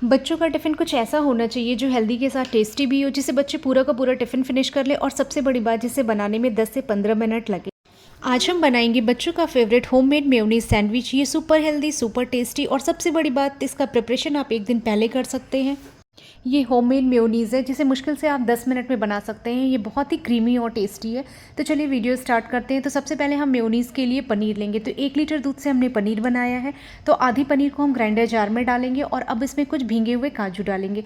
बच्चों का टिफ़िन कुछ ऐसा होना चाहिए जो हेल्दी के साथ टेस्टी भी हो, जिससे बच्चे पूरा का पूरा टिफ़िन फिनिश कर ले और सबसे बड़ी बात जिसे बनाने में 10 से 15 मिनट लगे। आज हम बनाएंगे बच्चों का फेवरेट होममेड मेयोनीज सैंडविच। ये सुपर हेल्दी, सुपर टेस्टी और सबसे बड़ी बात इसका प्रिपरेशन आप एक दिन पहले कर सकते हैं। ये होममेड मेयोनीज़ है जिसे मुश्किल से आप 10 मिनट में बना सकते हैं। ये बहुत ही क्रीमी और टेस्टी है। तो चलिए वीडियो स्टार्ट करते हैं। तो सबसे पहले हम मेयोनीज़ के लिए पनीर लेंगे। तो 1 लीटर दूध से हमने पनीर बनाया है। तो आधी पनीर को हम ग्राइंडर जार में डालेंगे और अब इसमें कुछ भीगे हुए काजू डालेंगे।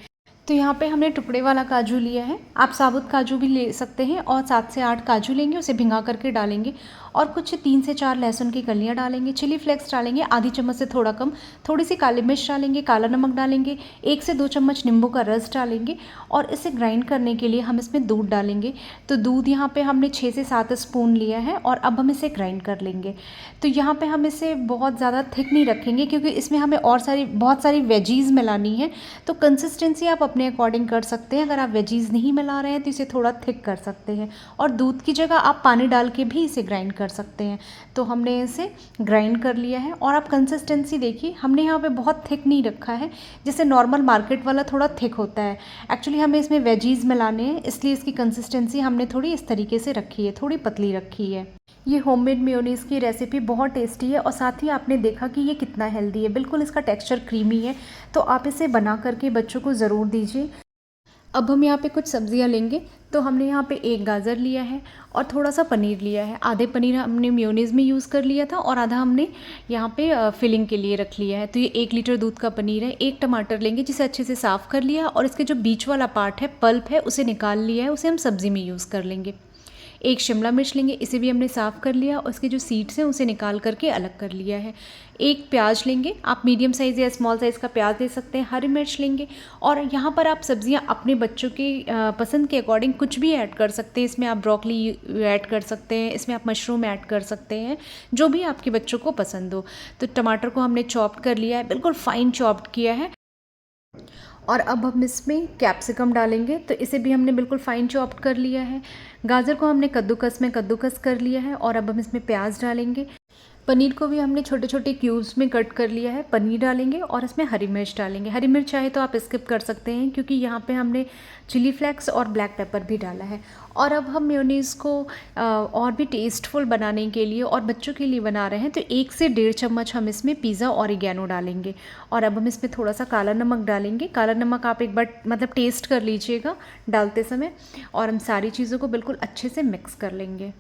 तो यहाँ पे हमने टुकड़े वाला काजू लिया है, आप साबुत काजू भी ले सकते हैं और 7 से 8 काजू लेंगे, उसे भिंगा करके डालेंगे और कुछ 3 से 4 लहसुन की कलियाँ डालेंगे। चिली फ्लेक्स डालेंगे आधी चम्मच से थोड़ा कम, थोड़ी सी काली मिर्च डालेंगे, काला नमक डालेंगे, 1 से 2 चम्मच नींबू का रस डालेंगे और इसे ग्राइंड करने के लिए हम इसमें दूध डालेंगे। तो दूध यहाँ पे हमने 6 से 7 स्पून लिया है और अब हम इसे ग्राइंड कर लेंगे। तो यहाँ पे हम इसे बहुत ज़्यादा थिक नहीं रखेंगे क्योंकि इसमें हमें और बहुत सारी वेजीज़ मिलानी है। तो कंसिस्टेंसी आप अपने अकॉर्डिंग कर सकते हैं। अगर आप वेजीज़ नहीं मिला रहे हैं तो इसे थोड़ा थिक कर सकते हैं और दूध की जगह आप पानी डाल के भी इसे ग्राइंड कर सकते हैं। तो हमने इसे ग्राइंड कर लिया है और आप कंसिस्टेंसी देखिए, हमने यहाँ पे बहुत थिक नहीं रखा है, जैसे नॉर्मल मार्केट वाला थोड़ा थिक होता है। एक्चुअली हमें इसमें वेजीज़ मिलाने हैं, इसलिए इसकी कंसिस्टेंसी हमने थोड़ी इस तरीके से रखी है, थोड़ी पतली रखी है। ये होममेड मेयोनीज़ की रेसिपी बहुत टेस्टी है और साथ ही आपने देखा कि ये कितना हेल्दी है। बिल्कुल इसका टेक्सचर क्रीमी है। तो आप इसे बना करके बच्चों को ज़रूर दीजिए। अब हम यहाँ पे कुछ सब्जियाँ लेंगे। तो हमने यहाँ पे 1 गाजर लिया है और थोड़ा सा पनीर लिया है। आधे पनीर हमने मेयोनीज़ में यूज़ कर लिया था और आधा हमने यहाँ पे फिलिंग के लिए रख लिया है। तो ये 1 लीटर दूध का पनीर है। 1 टमाटर लेंगे जिसे अच्छे से साफ़ कर लिया है और इसके जो बीच वाला पार्ट है, पल्प है, उसे निकाल लिया है, उसे हम सब्ज़ी में यूज़ कर लेंगे। 1 शिमला मिर्च लेंगे, इसे भी हमने साफ़ कर लिया और इसके जो सीड्स हैं उसे निकाल करके अलग कर लिया है। 1 प्याज लेंगे, आप मीडियम साइज़ या स्मॉल साइज़ का प्याज ले सकते हैं। हरी मिर्च लेंगे और यहाँ पर आप सब्जियाँ अपने बच्चों के पसंद के अकॉर्डिंग कुछ भी ऐड कर सकते हैं। इसमें आप ब्रोकली ऐड कर सकते हैं, इसमें आप मशरूम ऐड कर सकते हैं, जो भी आपके बच्चों को पसंद हो। तो टमाटर को हमने चॉप्ड कर लिया है, बिल्कुल फाइन चॉप्ड किया है। और अब हम इसमें कैप्सिकम डालेंगे, तो इसे भी हमने बिल्कुल फाइन चॉप्ड कर लिया है। गाजर को हमने कद्दूकस कर लिया है और अब हम इसमें प्याज डालेंगे। पनीर को भी हमने छोटे छोटे क्यूब्स में कट कर लिया है। पनीर डालेंगे और इसमें हरी मिर्च डालेंगे। हरी मिर्च चाहे तो आप स्किप कर सकते हैं क्योंकि यहाँ पे हमने चिली फ्लेक्स और ब्लैक पेपर भी डाला है। और अब हम मेयोनीज़ को और भी टेस्टफुल बनाने के लिए और बच्चों के लिए बना रहे हैं, तो 1 से 1.5 चम्मच हम इसमें पिज़्ज़ा ऑरिगैनो डालेंगे और अब हम इसमें थोड़ा सा काला नमक डालेंगे। काला नमक आप एक बार मतलब टेस्ट कर लीजिएगा डालते समय और हम सारी चीज़ों को बिल्कुल अच्छे से मिक्स कर लेंगे।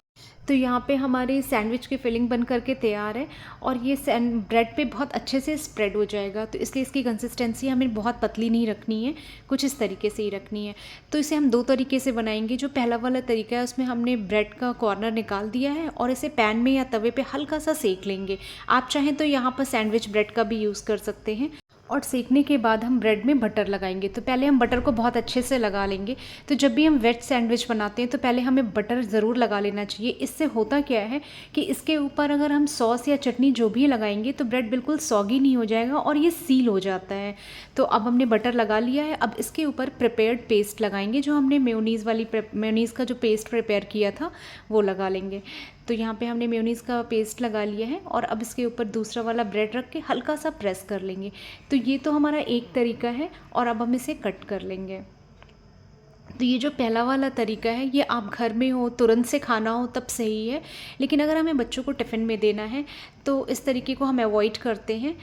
तो यहाँ पे हमारी सैंडविच की फिलिंग बन करके तैयार है और ये ब्रेड पे बहुत अच्छे से स्प्रेड हो जाएगा। तो इसलिए इसकी कंसिस्टेंसी हमें बहुत पतली नहीं रखनी है, कुछ इस तरीके से ही रखनी है। तो इसे हम 2 तरीके से बनाएंगे। जो पहला वाला तरीका है उसमें हमने ब्रेड का कॉर्नर निकाल दिया है और इसे पैन में या तवे पे हल्का सा सेक लेंगे। आप चाहें तो यहाँ पर सैंडविच ब्रेड का भी यूज़ कर सकते हैं। और सेकने के बाद हम ब्रेड में बटर लगाएंगे। तो पहले हम बटर को बहुत अच्छे से लगा लेंगे। तो जब भी हम वेज सैंडविच बनाते हैं तो पहले हमें बटर ज़रूर लगा लेना चाहिए। इससे होता क्या है कि इसके ऊपर अगर हम सॉस या चटनी जो भी लगाएंगे तो ब्रेड बिल्कुल सॉगी नहीं हो जाएगा और ये सील हो जाता है। तो अब हमने बटर लगा लिया है। अब इसके ऊपर प्रिपेयर्ड पेस्ट लगाएंगे, जो हमने मेयोनीज़ का जो पेस्ट प्रिपेयर किया था वो लगा लेंगे। तो यहाँ पे हमने मेयोनीज़ का पेस्ट लगा लिया है और अब इसके ऊपर दूसरा वाला ब्रेड रख के हल्का सा प्रेस कर लेंगे। तो ये तो हमारा एक तरीका है और अब हम इसे कट कर लेंगे। तो ये जो पहला वाला तरीका है ये आप घर में हो, तुरंत से खाना हो तब सही है, लेकिन अगर हमें बच्चों को टिफ़िन में देना है तो इस तरीके को हम अवॉइड करते हैं।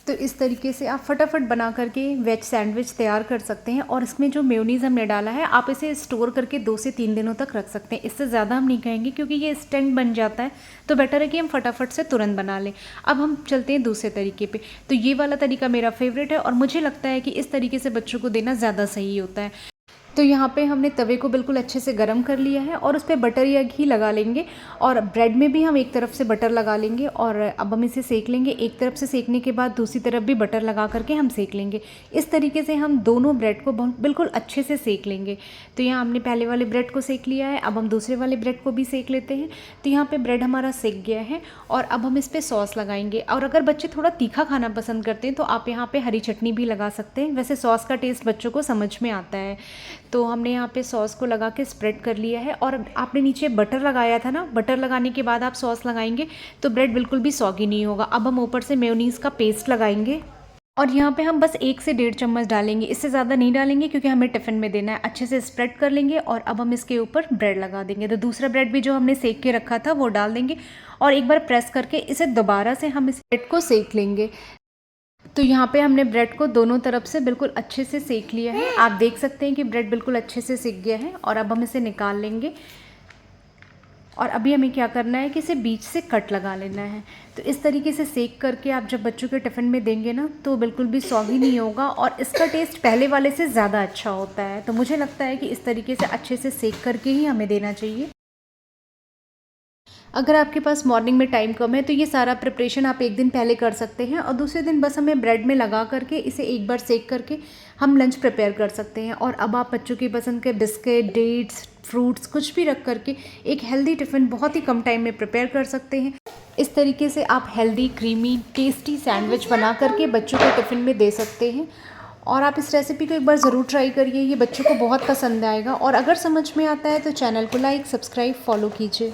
तो इस तरीके से आप फटाफट बना करके वेज सैंडविच तैयार कर सकते हैं। और इसमें जो मेयोनीज़ हमने डाला है आप इसे स्टोर करके 2 से 3 दिनों तक रख सकते हैं। इससे ज़्यादा हम नहीं कहेंगे क्योंकि ये इंस्टेंट बन जाता है, तो बेटर है कि हम फटाफट से तुरंत बना लें। अब हम चलते हैं दूसरे तरीके पे। तो ये वाला तरीका मेरा फेवरेट है और मुझे लगता है कि इस तरीके से बच्चों को देना ज़्यादा सही होता है। तो यहाँ पे हमने तवे को बिल्कुल अच्छे से गर्म कर लिया है और उस पर बटर या घी लगा लेंगे और ब्रेड में भी हम एक तरफ से बटर लगा लेंगे और अब हम इसे सेक लेंगे। एक तरफ से सेकने के बाद दूसरी तरफ भी बटर लगा करके हम सेक लेंगे। इस तरीके से हम दोनों ब्रेड को बिल्कुल अच्छे से सेक लेंगे। तो यहाँ हमने पहले वाले ब्रेड को सेक लिया है, अब हम दूसरे वाले ब्रेड को भी सेक लेते हैं। तो यहाँ पर ब्रेड हमारा सेक गया है और अब हम इस पर सॉस लगाएंगे। और अगर बच्चे थोड़ा तीखा खाना पसंद करते हैं तो आप यहाँ पर हरी चटनी भी लगा सकते हैं। वैसे सॉस का टेस्ट बच्चों को समझ में आता है। तो हमने यहाँ पे सॉस को लगा के स्प्रेड कर लिया है और आपने नीचे बटर लगाया था ना, बटर लगाने के बाद आप सॉस लगाएंगे तो ब्रेड बिल्कुल भी सॉगी नहीं होगा। अब हम ऊपर से मेयोनीज़ का पेस्ट लगाएंगे और यहाँ पे हम बस 1 से 1.5 चम्मच डालेंगे, इससे ज़्यादा नहीं डालेंगे क्योंकि हमें टिफ़िन में देना है। अच्छे से स्प्रेड कर लेंगे और अब हम इसके ऊपर ब्रेड लगा देंगे। तो दूसरा ब्रेड भी जो हमने सेक के रखा था वो डाल देंगे और एक बार प्रेस करके इसे दोबारा से हम इस ब्रेड को सेक लेंगे। तो यहाँ पे हमने ब्रेड को दोनों तरफ से बिल्कुल अच्छे से सेक लिया है। आप देख सकते हैं कि ब्रेड बिल्कुल अच्छे से सेक गया है और अब हम इसे निकाल लेंगे। और अभी हमें क्या करना है कि इसे बीच से कट लगा लेना है। तो इस तरीके से सेक करके आप जब बच्चों के टिफ़िन में देंगे ना तो बिल्कुल भी सॉगी नहीं होगा और इसका टेस्ट पहले वाले से ज़्यादा अच्छा होता है। तो मुझे लगता है कि इस तरीके से अच्छे से सेक करके ही हमें देना चाहिए। अगर आपके पास मॉर्निंग में टाइम कम है तो ये सारा प्रिपरेशन आप एक दिन पहले कर सकते हैं और दूसरे दिन बस हमें ब्रेड में लगा करके इसे एक बार सेक करके हम लंच प्रिपेयर कर सकते हैं। और अब आप बच्चों की पसंद के बिस्किट, डेट्स, फ्रूट्स कुछ भी रख करके एक हेल्दी टिफ़िन बहुत ही कम टाइम में प्रिपेयर कर सकते हैं। इस तरीके से आप हेल्दी, क्रीमी, टेस्टी सैंडविच बना करके बच्चों को टिफ़िन में दे सकते हैं। और आप इस रेसिपी को एक बार ज़रूर ट्राई करिए, ये बच्चों को बहुत पसंद आएगा। और अगर समझ में आता है तो चैनल को लाइक, सब्सक्राइब, फॉलो कीजिए।